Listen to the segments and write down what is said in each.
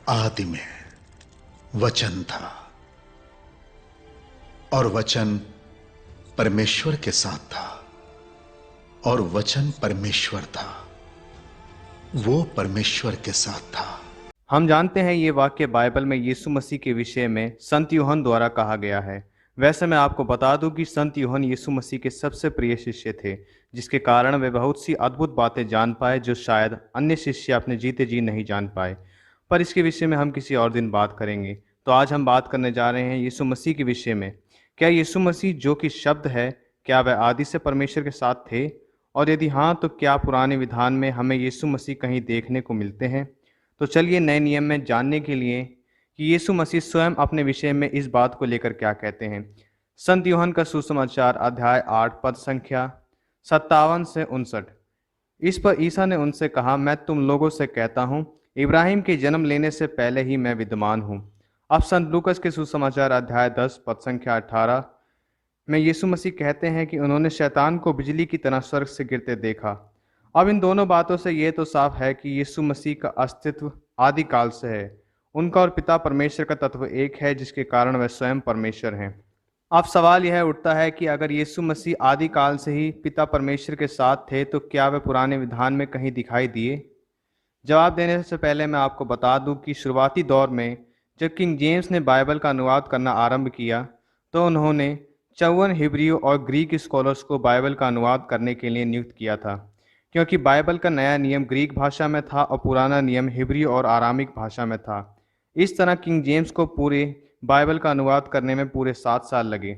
आदि में वचन था और वचन परमेश्वर के साथ था और वचन परमेश्वर था। वो परमेश्वर के साथ था। हम जानते हैं ये वाक्य बाइबल में यीशु मसीह के विषय में संत यूहन्ना द्वारा कहा गया है। वैसे मैं आपको बता दूं कि संत यूहन्ना यीशु मसीह के सबसे प्रिय शिष्य थे, जिसके कारण वे बहुत सी अद्भुत बातें जान पाए जो शायद अन्य शिष्य अपने जीते जी नहीं जान पाए। पर इसके विषय में हम किसी और दिन बात करेंगे। तो आज हम बात करने जा रहे हैं यीशु मसीह के विषय में। क्या यीशु मसीह जो कि शब्द है, क्या वह आदि से परमेश्वर के साथ थे? और यदि हाँ, तो क्या पुराने विधान में हमें यीशु मसीह कहीं देखने को मिलते हैं? तो चलिए नए नियम में जानने के लिए कि यीशु मसीह स्वयं अपने विषय में इस बात को लेकर क्या कहते हैं। संत यूहन्ना का सुसमाचार अध्याय 8 पद संख्या 57 से 59। इस पर ईसा ने उनसे कहा, मैं तुम लोगों से कहता हूँ, इब्राहिम के जन्म लेने से पहले ही मैं विद्यमान हूँ। अब संत लूकस के सुसमाचार अध्याय 10 पद संख्या 18 में यीशु मसीह कहते हैं कि उन्होंने शैतान को बिजली की तरह स्वर्ग से गिरते देखा। अब इन दोनों बातों से ये तो साफ है कि यीशु मसीह का अस्तित्व आदि काल से है। उनका और पिता परमेश्वर का तत्व एक है, जिसके कारण वह स्वयं परमेश्वर हैं। अब सवाल यह उठता है कि अगर यीशु मसीह आदि काल से ही पिता परमेश्वर के साथ थे, तो क्या वे पुराने विधान में कहीं दिखाई दिए? जवाब देने से पहले मैं आपको बता दूं कि शुरुआती दौर में जब किंग जेम्स ने बाइबल का अनुवाद करना आरंभ किया, तो उन्होंने 54 हिब्रू और ग्रीक स्कॉलर्स को बाइबल का अनुवाद करने के लिए नियुक्त किया था, क्योंकि बाइबल का नया नियम ग्रीक भाषा में था और पुराना नियम हिब्रू और आरामिक भाषा में था। इस तरह किंग जेम्स को पूरे बाइबल का अनुवाद करने में पूरे 7 साल लगे।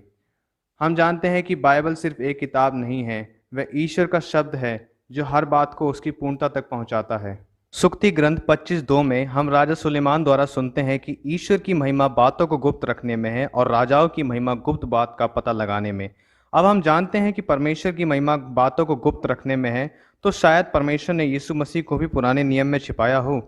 हम जानते हैं कि बाइबल सिर्फ एक किताब नहीं है, वह ईश्वर का शब्द है जो हर बात को उसकी पूर्णता तक पहुंचाता है। सुक्ति ग्रंथ 25:2 में हम राजा सुलेमान द्वारा सुनते हैं कि ईश्वर की महिमा बातों को गुप्त रखने में है और राजाओं की महिमा गुप्त बात का पता लगाने में। अब हम जानते हैं कि परमेश्वर की महिमा बातों को गुप्त रखने में है, तो शायद परमेश्वर ने यीशु मसीह को भी पुराने नियम में छिपाया हो।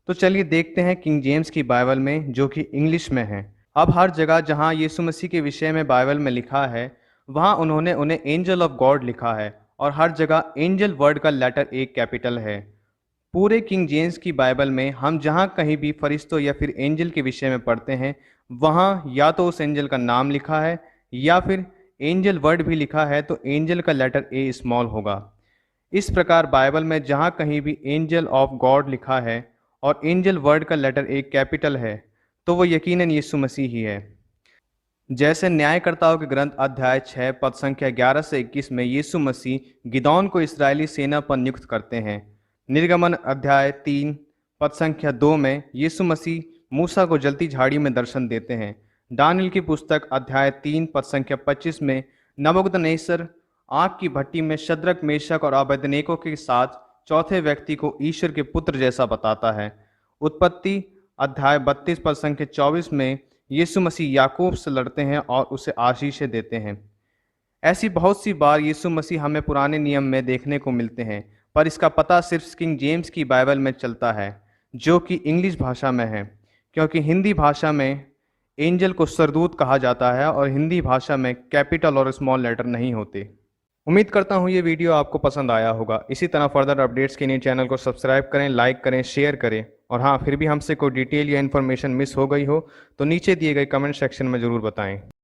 तो चलिए देखते हैं किंग जेम्स की बाइबल में, जो कि इंग्लिश में है। अब हर जगह जहां यीशु मसीह के विषय में बाइबल में लिखा है, वहां उन्होंने उन्हें एंजल ऑफ गॉड लिखा है और हर जगह एंजल वर्ड का लेटर एक कैपिटल है। पूरे किंग जेम्स की बाइबल में हम जहां कहीं भी फरिश्तों या फिर एंजल के विषय में पढ़ते हैं, वहां या तो उस एंजल का नाम लिखा है या फिर एंजल वर्ड भी लिखा है, तो एंजल का लेटर ए स्मॉल होगा। इस प्रकार बाइबल में जहां कहीं भी एंजल ऑफ गॉड लिखा है और एंजल वर्ड का लेटर एक कैपिटल है, तो वो यकीनन यीशु मसीह ही है। जैसे न्यायकर्ताओं के ग्रंथ अध्याय 6 पद संख्या 11 से 21 में यीशु मसीह गिदौन को इस्राएली सेना पर नियुक्त करते हैं। निर्गमन अध्याय 3 पद संख्या 2 में यीशु मसीह मूसा को जलती झाड़ी में दर्शन देते हैं। दानियल की पुस्तक अध्याय 3 पद संख्या 25 में नबूकदनेस्सर आग की भट्टी में शद्रक, मेशक और अबेदनेगो के साथ चौथे व्यक्ति को ईश्वर के पुत्र जैसा बताता है। उत्पत्ति अध्याय 32 पद संख्या 24 में यीशु मसीह याकूब से लड़ते हैं और उसे आशीषें देते हैं। ऐसी बहुत सी बार यीशु मसीह हमें पुराने नियम में देखने को मिलते हैं, पर इसका पता सिर्फ किंग जेम्स की बाइबल में चलता है, जो कि इंग्लिश भाषा में है, क्योंकि हिंदी भाषा में एंजल को सरदूत कहा जाता है और हिंदी भाषा में कैपिटल और स्मॉल लेटर नहीं होते। उम्मीद करता हूँ ये वीडियो आपको पसंद आया होगा। इसी तरह फर्दर अपडेट्स के लिए चैनल को सब्सक्राइब करें, लाइक करें, शेयर करें। और हाँ, फिर भी हमसे कोई डिटेल या इन्फॉर्मेशन मिस हो गई हो तो नीचे दिए गए कमेंट सेक्शन में ज़रूर बताएं।